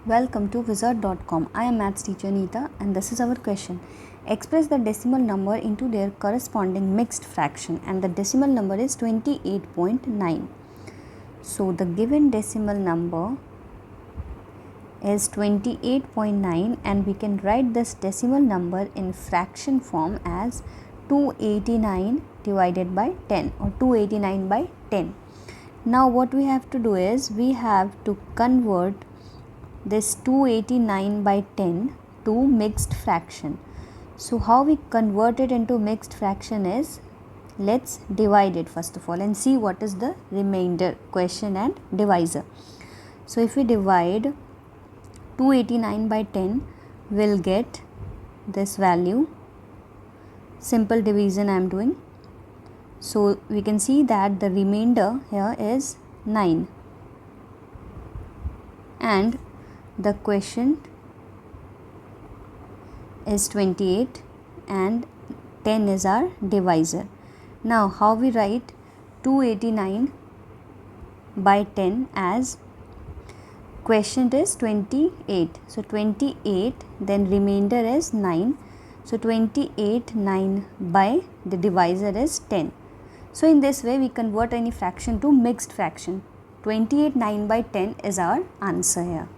Welcome to Wizard.com. I am maths teacher Neeta and this is our question. Express the decimal number into their corresponding mixed fraction and the decimal number is 28.9. So the given decimal number is 28.9 and we can write this decimal number in fraction form as 289 divided by 10 or 289 by 10. Now what we have to do is we have to convert this 289 by 10 to mixed fraction. So how we convert it into mixed fraction is, let's divide it first of all and see what is the remainder, quotient and divisor. So if we divide 289 by 10, we'll get this value. Simple division I am doing. So we can see that the remainder here is 9 and the quotient is 28 and 10 is our divisor. Now how we write 289 by 10 as quotient is 28. So 28, then remainder is 9. So 28 9 by the divisor is 10. So in this way we convert any fraction to mixed fraction. 28 9 by 10 is our answer here.